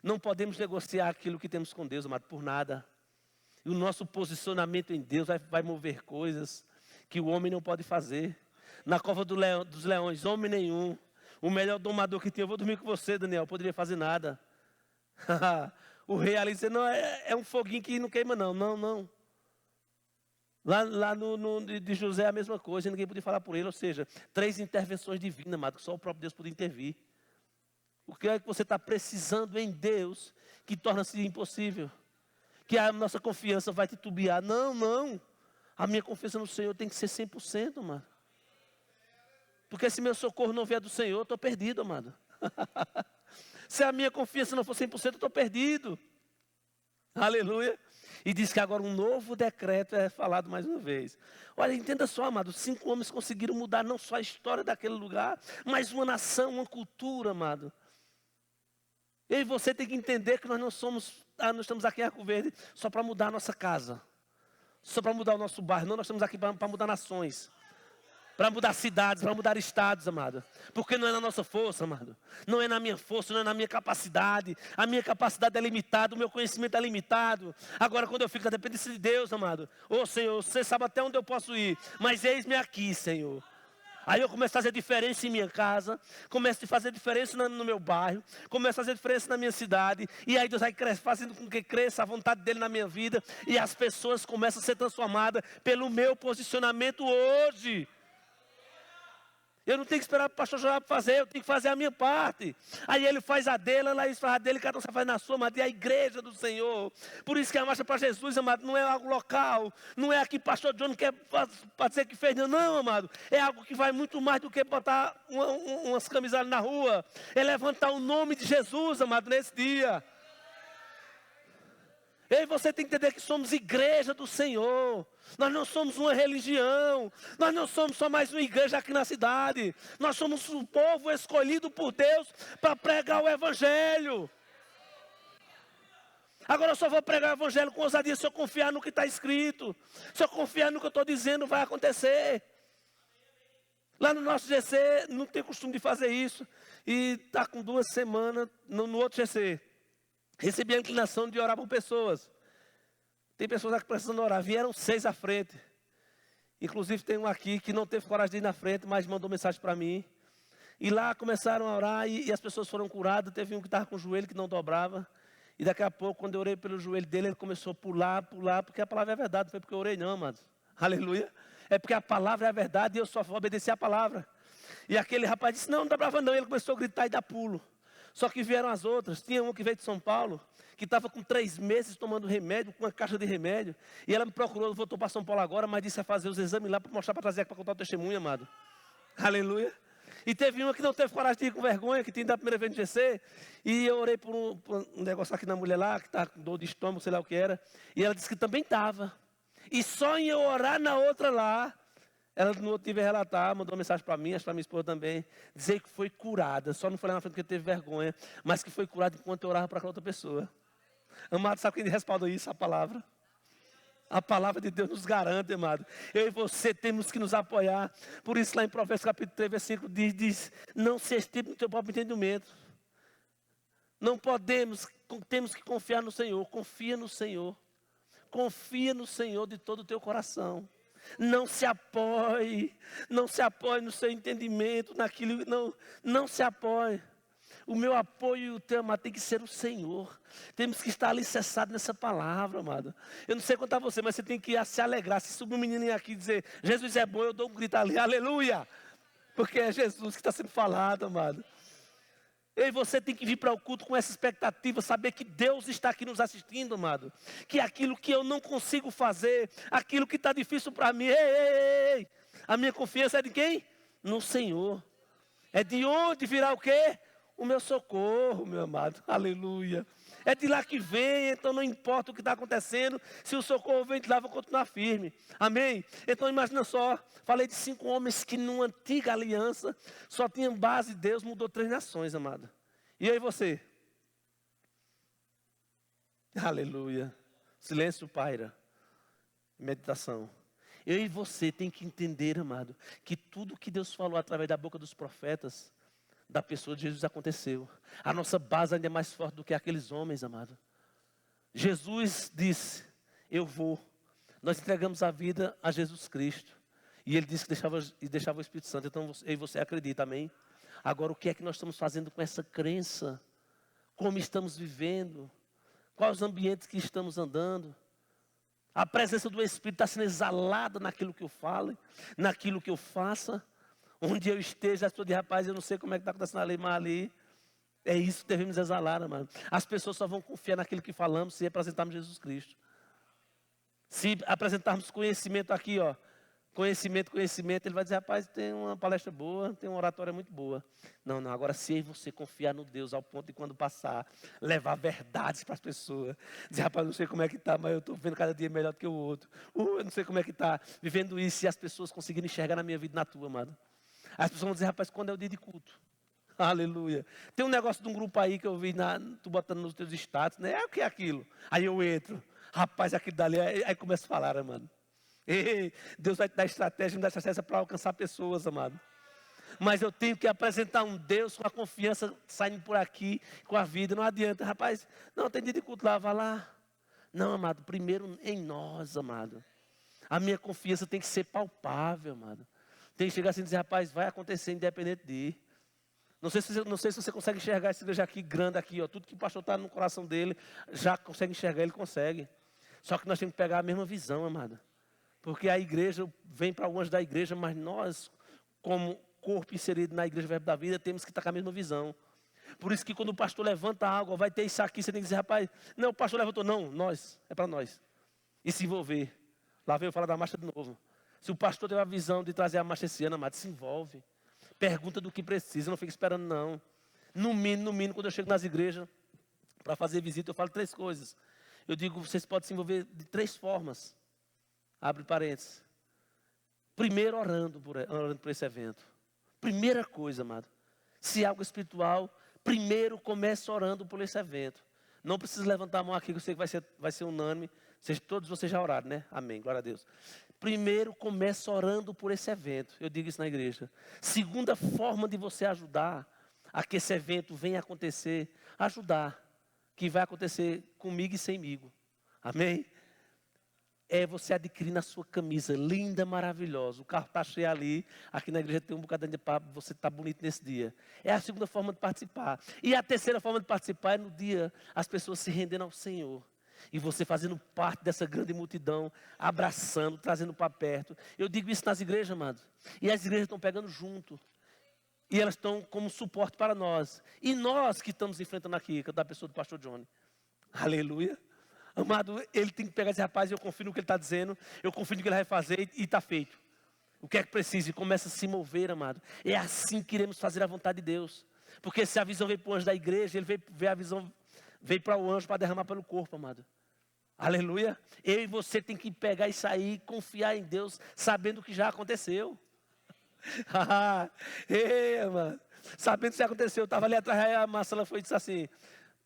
Não podemos negociar aquilo que temos com Deus, amado, por nada. E o nosso posicionamento em Deus vai mover coisas que o homem não pode fazer. Na cova dos leões, homem nenhum. O melhor domador que tinha, eu vou dormir com você, Daniel, não poderia fazer nada. O rei ali disse, não, é um foguinho que não queima não. Lá de José é a mesma coisa, ninguém podia falar por ele. Ou seja, 3 intervenções divinas, amado, que só o próprio Deus podia intervir. O que é que você está precisando em Deus que torna-se impossível? Que a nossa confiança vai titubear. Não. A minha confiança no Senhor tem que ser 100%, amado. Porque se meu socorro não vier do Senhor, eu estou perdido, amado. Se a minha confiança não for 100%, eu estou perdido. Aleluia. E diz que agora um novo decreto é falado mais uma vez. Olha, entenda só, amado. 5 homens conseguiram mudar não só a história daquele lugar, mas uma nação, uma cultura, amado. Eu e você tem que entender que nós não estamos aqui em Arco Verde só para mudar a nossa casa. Só para mudar o nosso bairro. Não, nós estamos aqui para mudar nações. Para mudar cidades, para mudar estados, amado. Porque não é na nossa força, amado. Não é na minha força, não é na minha capacidade. A minha capacidade é limitada, o meu conhecimento é limitado. Agora, quando eu fico na dependência de Deus, amado. Ô Senhor, você sabe até onde eu posso ir. Mas eis-me aqui, Senhor. Aí eu começo a fazer diferença em minha casa, começo a fazer diferença no meu bairro, começo a fazer diferença na minha cidade, e aí Deus vai fazendo com que cresça a vontade dEle na minha vida, e as pessoas começam a ser transformadas pelo meu posicionamento hoje. Eu não tenho que esperar o pastor Joab fazer, eu tenho que fazer a minha parte. Aí ele faz a dele, ela faz a dele, cada um faz na sua, amado, e a igreja do Senhor. Por isso que a marcha para Jesus, amado, não é algo local, não é aqui pastor John quer dizer que fez, não, amado. É algo que vai muito mais do que botar umas camisetas na rua. É levantar o nome de Jesus, amado, nesse dia. Eu e você tem que entender que somos igreja do Senhor. Nós não somos uma religião. Nós não somos só mais uma igreja aqui na cidade. Nós somos um povo escolhido por Deus para pregar o Evangelho. Agora eu só vou pregar o Evangelho com ousadia se eu confiar no que está escrito. Se eu confiar no que eu estou dizendo, vai acontecer. Lá no nosso GC, não tem costume de fazer isso. E está com 2 semanas no outro GC. Recebi a inclinação de orar por pessoas. Tem pessoas aqui precisando orar. Vieram 6 à frente. Inclusive tem um aqui que não teve coragem de ir na frente, mas mandou mensagem para mim. E lá começaram a orar e as pessoas foram curadas. Teve um que estava com o joelho que não dobrava. E daqui a pouco, quando eu orei pelo joelho dele, ele começou a pular, porque a palavra é verdade. Não foi porque eu orei não, amados. Aleluia. É porque a palavra é a verdade e eu só vou obedecer a palavra. E aquele rapaz disse, não dobrava não. Ele começou a gritar e dar pulo. Só que vieram as outras. Tinha uma que veio de São Paulo, que estava com 3 meses tomando remédio, com uma caixa de remédio. E ela me procurou, voltou para São Paulo agora, mas disse a fazer os exames lá para mostrar, para trazer aqui, para contar o testemunho, amado. Aleluia. E teve uma que não teve coragem de ir com vergonha, que tinha ido da primeira vez no GC. E eu orei por um negócio aqui na mulher lá, que está com dor de estômago, sei lá o que era. E ela disse que também estava. E só em eu orar na outra lá, ela no outro dia veio relatar, mandou uma mensagem para mim, acho que para minha esposa também, dizer que foi curada. Só não foi lá na frente porque teve vergonha, mas que foi curada enquanto eu orava para aquela outra pessoa. Amado, sabe quem respaldou isso? A palavra. A palavra de Deus nos garante, amado. Eu e você temos que nos apoiar. Por isso lá em Provérbios capítulo 3, versículo diz, não se estipe no teu próprio entendimento. Não podemos, temos que confiar no Senhor. Confia no Senhor. Confia no Senhor de todo o teu coração. Não se apoie no seu entendimento, naquilo, não se apoie. O meu apoio e o teu, amado, tem que ser o Senhor. Temos que estar alicerçados nessa palavra, amado. Eu não sei quanto a você, mas você tem que se alegrar. Se subir um menino aqui e dizer, Jesus é bom, eu dou um grito ali, aleluia. Porque é Jesus que está sendo falado, amado. Eu e você tem que vir para o culto com essa expectativa, saber que Deus está aqui nos assistindo, amado. Que aquilo que eu não consigo fazer, aquilo que está difícil para mim, ei. A minha confiança é de quem? No Senhor. É de onde virá o quê? O meu socorro, meu amado, aleluia. É de lá que vem, então não importa o que está acontecendo, se o socorro vem de lá, vou continuar firme, amém? Então imagina só, falei de 5 homens que numa antiga aliança, só tinham base de Deus, mudou 3 nações, amado. E aí você? Aleluia, silêncio paira, meditação. Eu e você tem que entender, amado, que tudo que Deus falou através da boca dos profetas, da pessoa de Jesus aconteceu. A nossa base ainda é mais forte do que aqueles homens, amado. Jesus disse, eu vou. Nós entregamos a vida a Jesus Cristo. E Ele disse que deixava o Espírito Santo. Então eu e você acredita, amém? Agora o que é que nós estamos fazendo com essa crença? Como estamos vivendo? Quais os ambientes que estamos andando? A presença do Espírito está sendo exalada naquilo que eu falo, naquilo que eu faça. Onde eu esteja, estou de rapaz, eu não sei como é que está acontecendo ali, mas ali, é isso que devemos exalar, amado. As pessoas só vão confiar naquilo que falamos se apresentarmos Jesus Cristo. Se apresentarmos conhecimento aqui, ó, conhecimento, ele vai dizer, rapaz, tem uma palestra boa, tem uma oratória muito boa. Não, agora se você confiar no Deus ao ponto de quando passar, levar verdades para as pessoas. Dizer, rapaz, não sei como é que está, mas eu estou vivendo cada dia melhor do que o outro. Eu não sei como é que está, vivendo isso, e as pessoas conseguirem enxergar na minha vida e na tua, amado. As pessoas vão dizer, rapaz, quando é o dia de culto? Aleluia. Tem um negócio de um grupo aí que eu vi, tu botando nos teus status, né? O que é aquilo? Aí eu entro, rapaz, aquilo dali, aí começa a falar, amado. Ei, Deus vai te dar estratégia, me dar estratégia para alcançar pessoas, amado. Mas eu tenho que apresentar um Deus com a confiança saindo por aqui, com a vida, não adianta, rapaz, não, tem dia de culto lá, vai lá. Não, amado, primeiro em nós, amado. A minha confiança tem que ser palpável, amado. Tem que chegar assim e dizer, rapaz, vai acontecer independente de ir. Não sei se você consegue enxergar essa igreja aqui, grande aqui, ó. Tudo que o pastor está no coração dele, já consegue enxergar, ele consegue. Só que nós temos que pegar a mesma visão, amada. Porque a igreja vem para algumas da igreja, mas nós, como corpo inserido na igreja Verbo da Vida, temos que estar com a mesma visão. Por isso que quando o pastor levanta algo, vai ter isso aqui, você tem que dizer, rapaz, não, o pastor levantou, não, nós, é para nós. E se envolver. Lá veio falar da marcha de novo. Se o pastor teve a visão de trazer a marcha esse ano, amado, se envolve. Pergunta do que precisa, não fica esperando não. No mínimo, quando eu chego nas igrejas, para fazer visita, eu falo 3 coisas. Eu digo, vocês podem se envolver de 3 formas. Abre parênteses. Primeiro, orando por esse evento. Primeira coisa, amado. Se é algo espiritual, primeiro comece orando por esse evento. Não precisa levantar a mão aqui, que eu sei que vai ser unânime. Todos vocês já oraram, né? Amém, glória a Deus. Primeiro, comece orando por esse evento. Eu digo isso na igreja. Segunda forma de você ajudar a que esse evento venha acontecer, ajudar, que vai acontecer comigo e semigo. Amém? É você adquirir na sua camisa, linda, maravilhosa. O carro está cheio ali, aqui na igreja tem um bocadinho de papo, você está bonito nesse dia. É a segunda forma de participar. E a terceira forma de participar é no dia as pessoas se rendendo ao Senhor. E você fazendo parte dessa grande multidão, abraçando, trazendo para perto. Eu digo isso nas igrejas, amados. E as igrejas estão pegando junto. E elas estão como suporte para nós. E nós que estamos enfrentando aqui, que é da pessoa do pastor Johnny. Aleluia. Amado, ele tem que pegar esse rapaz, eu confio no que ele está dizendo, eu confio no que ele vai fazer e está feito. O que é que precisa? E começa a se mover, amado. É assim que iremos fazer a vontade de Deus. Porque se a visão veio para o anjo da igreja, ele veio para o anjo para derramar pelo corpo, amado. Aleluia. Eu e você tem que pegar isso aí e confiar em Deus, sabendo que já aconteceu. Ei, amado. Sabendo que já aconteceu. Eu estava ali atrás, aí a Marcela foi e disse assim,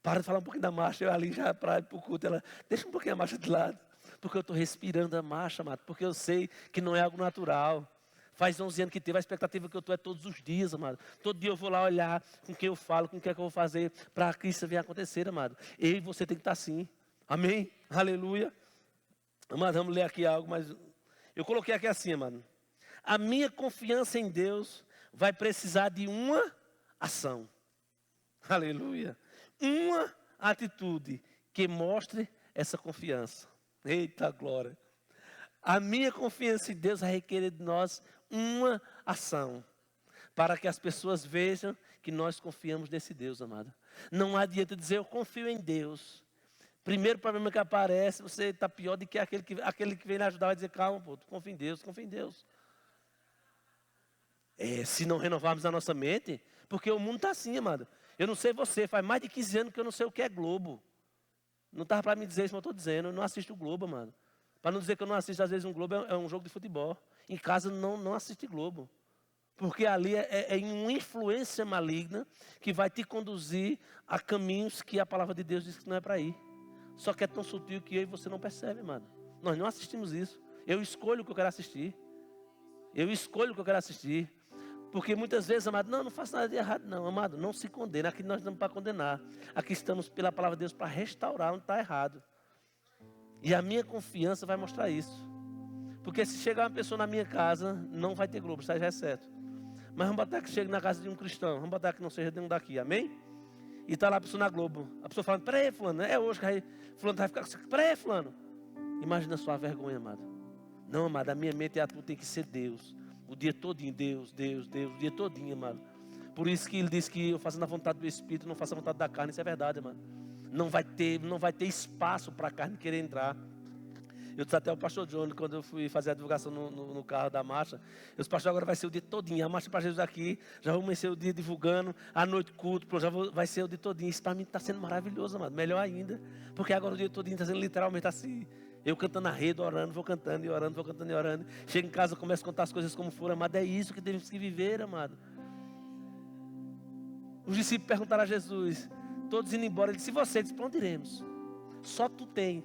para de falar um pouquinho da marcha, eu ali já para ir para o culto. Ela, deixa um pouquinho a marcha de lado. Porque eu estou respirando a marcha, amado. Porque eu sei que não é algo natural. Faz 11 anos que teve, a expectativa que eu estou é todos os dias, amado. Todo dia eu vou lá olhar com quem eu falo, com o que é que eu vou fazer para que isso venha acontecer, amado. Eu e você tem que estar assim. Amém? Aleluia. Mas vamos ler aqui algo, mas eu coloquei aqui assim, mano. A minha confiança em Deus vai precisar de uma ação. Aleluia. Uma atitude que mostre essa confiança. Eita glória. A minha confiança em Deus vai requerer de nós uma ação. Para que as pessoas vejam que nós confiamos nesse Deus, amado. Não adianta dizer eu confio em Deus. Primeiro problema que aparece, você está pior do que aquele que vem lhe ajudar, vai dizer, calma, pô, tu confia em Deus, confia em Deus. Se não renovarmos a nossa mente, porque o mundo está assim, amado. Eu não sei você, faz mais de 15 anos que eu não sei o que é Globo. Não estava para me dizer isso, mas eu estou dizendo, eu não assisto o Globo, amado. Para não dizer que eu não assisto, às vezes um Globo é um jogo de futebol. Em casa não assiste Globo. Porque ali é uma influência maligna que vai te conduzir a caminhos que a palavra de Deus diz que não é para ir. Só que é tão sutil que eu e você não percebe, mano. Nós não assistimos isso. Eu escolho o que eu quero assistir. Eu escolho o que eu quero assistir. Porque muitas vezes, amado, não faço nada de errado, não, amado. Não se condena. Aqui nós estamos para condenar. Aqui estamos pela palavra de Deus para restaurar onde está errado. E a minha confiança vai mostrar isso. Porque se chegar uma pessoa na minha casa, não vai ter Globo, isso aí já é certo. Mas vamos botar que chegue na casa de um cristão. Vamos botar que não seja de um daqui, amém? E está lá a pessoa na Globo. A pessoa falando, peraí, fulano, é hoje que aí, fulano vai ficar, peraí, fulano. Imagina a sua vergonha, amado. Não, amado, a minha mente e a tua tem que ser Deus. O dia todinho, Deus, o dia todinho, amado. Por isso que ele diz que eu faço na vontade do Espírito, não faço a vontade da carne, isso é verdade, amado. Não vai ter espaço para a carne querer entrar. Eu disse até ao pastor John, quando eu fui fazer a divulgação no carro da marcha, eu disse, pastor, agora vai ser o dia todinho, a marcha para Jesus aqui, já vou começar o dia divulgando, à noite culto, vai ser o dia todinho. Isso para mim está sendo maravilhoso, amado, melhor ainda, porque agora o dia todinho está sendo literalmente assim, eu cantando na rede, orando, vou cantando e orando, vou cantando e orando, chego em casa, começo a contar as coisas como foram, amado, é isso que temos que viver, amado. Os discípulos perguntaram a Jesus, todos indo embora, ele disse, e você? Ele disse, para onde iremos? Só tu tem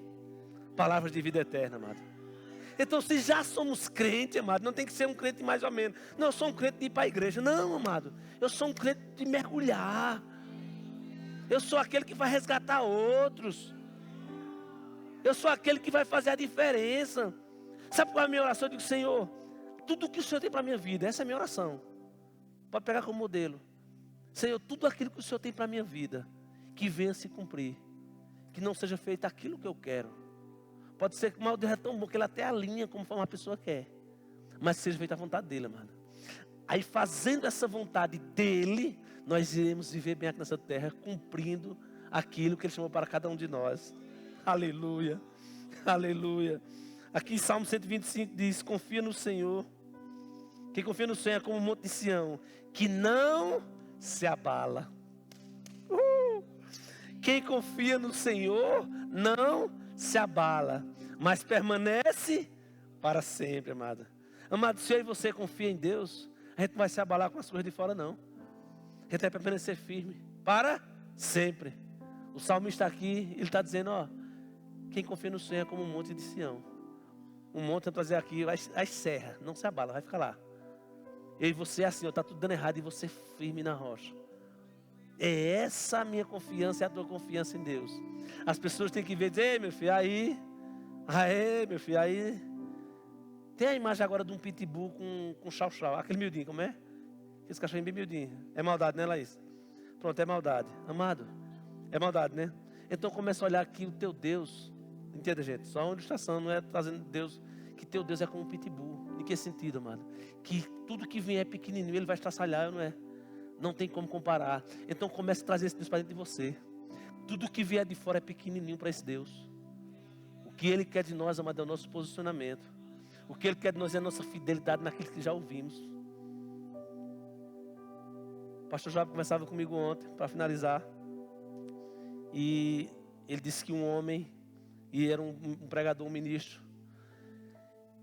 palavras de vida eterna, amado. Então, se já somos crentes, amado, não tem que ser um crente mais ou menos. Não, eu sou um crente de ir para a igreja. Não, amado. Eu sou um crente de mergulhar. Eu sou aquele que vai resgatar outros. Eu sou aquele que vai fazer a diferença. Sabe qual é a minha oração? Eu digo, Senhor, tudo que o Senhor tem para a minha vida, essa é a minha oração. Pode pegar como modelo. Senhor, tudo aquilo que o Senhor tem para a minha vida, que venha se cumprir. Que não seja feito aquilo que eu quero. Pode ser que o mal de Deus é tão bom que ele até alinha como uma pessoa quer. Mas seja feita a vontade dele, amado. Aí fazendo essa vontade dele, nós iremos viver bem aqui nessa terra, cumprindo aquilo que ele chamou para cada um de nós. Aleluia, aleluia. Aqui em Salmo 125 diz, confia no Senhor. Quem confia no Senhor é como um monte de Sião, que não se abala. Quem confia no Senhor não se abala, mas permanece para sempre, amada. Amado, se eu e você confia em Deus, a gente não vai se abalar com as coisas de fora, não. A gente vai permanecer firme para sempre. O salmista aqui, ele está dizendo, ó, quem confia no Senhor é como um monte de Sião. Um monte, vamos trazer aqui, as serras, não se abala, vai ficar lá. Eu e você assim, ó, está tudo dando errado e você firme na rocha. É essa a minha confiança, é a tua confiança em Deus. As pessoas têm que ver, dizer, ei meu filho, aí, meu filho, aí. Tem a imagem agora de um pitbull com chau-chau, aquele miudinho, como é? Esse cachorrinho bem miudinho. É maldade, né, Laís? Pronto, é maldade. Amado, é maldade, né? Então começa a olhar aqui o teu Deus. Entenda, gente? Só uma ilustração, não é trazendo Deus, que teu Deus é como um pitbull. Em que sentido, amado? Que tudo que vem é pequenininho, ele vai estraçalhar, não é? Não tem como comparar. Então comece a trazer esse Deus para dentro de você. Tudo que vier de fora é pequenininho para esse Deus. O que Ele quer de nós, amado, é o nosso posicionamento. O que Ele quer de nós é a nossa fidelidade naquilo que já ouvimos. O pastor Joab conversava comigo ontem, para finalizar. E ele disse que um homem, e era um pregador, um ministro,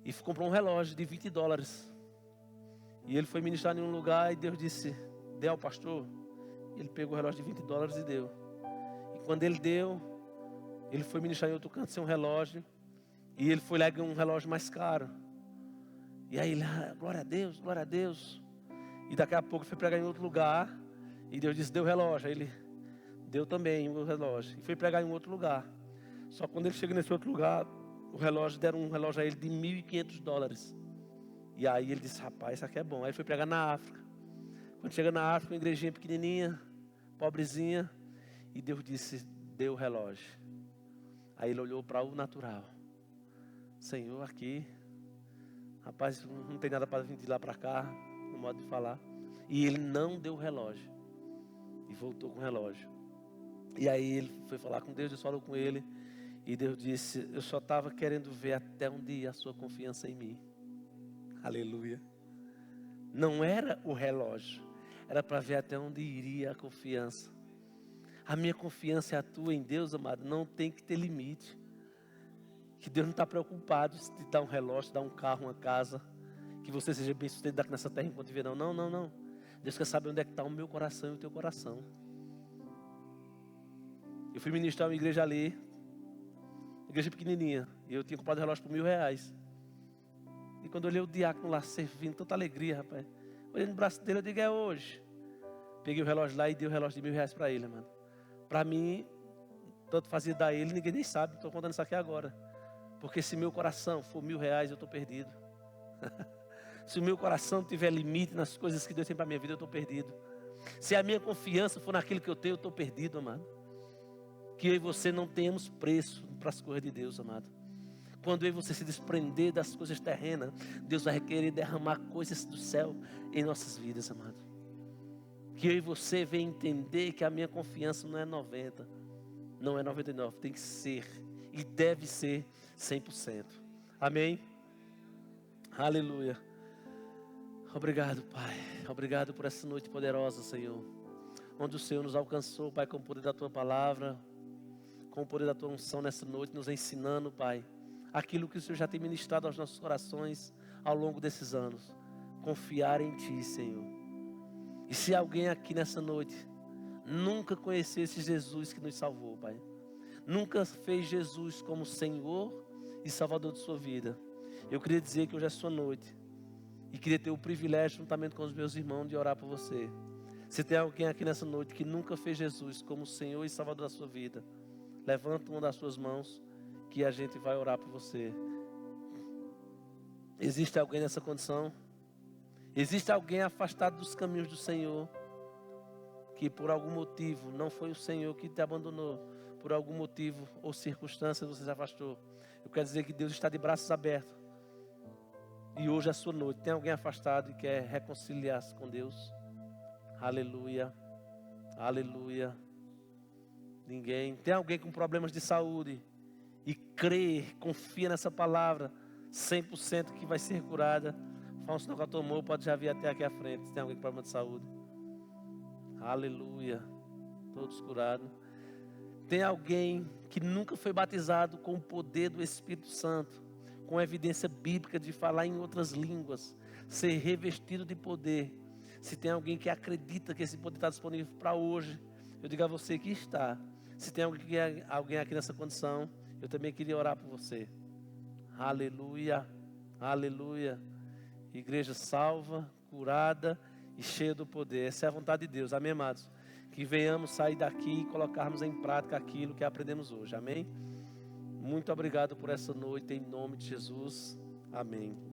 e comprou um relógio de $20. E ele foi ministrar em um lugar e Deus disse, dê ao pastor. Ele pegou o relógio de $20 e deu. E quando ele deu, ele foi ministrar em outro canto sem um relógio. E ele foi lá e ganhou um relógio mais caro. E aí ele, glória a Deus, glória a Deus. E daqui a pouco ele foi pregar em outro lugar. E Deus disse, deu o relógio. Aí ele deu também o relógio. E foi pregar em outro lugar. Só que quando ele chega nesse outro lugar, o relógio, deram um relógio a ele de $1.500. E aí ele disse, rapaz, isso aqui é bom. Aí ele foi pregar na África. Quando chega na África, uma igrejinha pequenininha, pobrezinha, e Deus disse, dê o relógio. Aí ele olhou para o natural. Senhor, aqui, rapaz, não tem nada para vir de lá para cá, no modo de falar. E ele não deu o relógio. E voltou com o relógio. E aí ele foi falar com Deus, Deus falou com ele. E Deus disse, eu só estava querendo ver até onde ia a sua confiança em mim. Aleluia. Não era o relógio, era para ver até onde iria a confiança. A minha confiança e a tua em Deus, amado, não tem que ter limite. Que Deus não está preocupado se te dar um relógio, te dar um carro, uma casa, que você seja bem sucedido aqui nessa terra enquanto viver. Não, não, não. Deus quer saber onde é que está o meu coração e o teu coração. Eu fui ministrar uma igreja ali, igreja pequenininha, e eu tinha comprado relógio por R$1.000. E quando eu olhei o diácono lá servindo, tanta alegria, rapaz. Olhei no braço dele, eu digo, é hoje. Peguei o relógio lá e dei o relógio de R$1.000 para ele, mano. Para mim, tanto fazia dar ele, ninguém nem sabe. Estou contando isso aqui agora. Porque se meu coração for R$1.000, eu estou perdido. Se o meu coração tiver limite nas coisas que Deus tem para a minha vida, eu estou perdido. Se a minha confiança for naquilo que eu tenho, eu estou perdido, amado. Que eu e você não tenhamos preço para as coisas de Deus, amado. Quando eu e você se desprender das coisas terrenas, Deus vai querer derramar coisas do céu em nossas vidas, amado. Que eu e você venham entender que a minha confiança não é 90, não é 99, tem que ser e deve ser 100%. Amém? Aleluia. Obrigado, Pai. Obrigado por essa noite poderosa, Senhor. Onde o Senhor nos alcançou, Pai, com o poder da Tua palavra, com o poder da Tua unção nessa noite, nos ensinando, Pai, aquilo que o Senhor já tem ministrado aos nossos corações ao longo desses anos. Confiar em Ti, Senhor. E se alguém aqui nessa noite nunca conheceu esse Jesus que nos salvou, Pai, nunca fez Jesus como Senhor e Salvador de sua vida, eu queria dizer que hoje é sua noite e queria ter o privilégio, juntamente com os meus irmãos, de orar por você. Se tem alguém aqui nessa noite que nunca fez Jesus como Senhor e Salvador da sua vida, levanta uma das suas mãos que a gente vai orar por você. Existe alguém nessa condição? Existe alguém afastado dos caminhos do Senhor, que por algum motivo não foi o Senhor que te abandonou, por algum motivo ou circunstância você se afastou? Eu quero dizer que Deus está de braços abertos. E hoje é a sua noite. Tem alguém afastado e quer reconciliar-se com Deus? Aleluia. Aleluia. Ninguém. Tem alguém com problemas de saúde e crê, confia nessa palavra 100% que vai ser curada? Fala um sinal com a tua mão, pode já vir até aqui à frente. Se tem alguém com problema de saúde. Aleluia. Todos curados. Tem alguém que nunca foi batizado com o poder do Espírito Santo, com evidência bíblica de falar em outras línguas, ser revestido de poder? Se tem alguém que acredita que esse poder está disponível para hoje, eu digo a você que está. Se tem alguém aqui nessa condição, eu também queria orar por você. Aleluia, aleluia. Igreja salva, curada e cheia do poder. Essa é a vontade de Deus, amém, amados? Que venhamos sair daqui e colocarmos em prática aquilo que aprendemos hoje, amém? Muito obrigado por essa noite, em nome de Jesus, amém.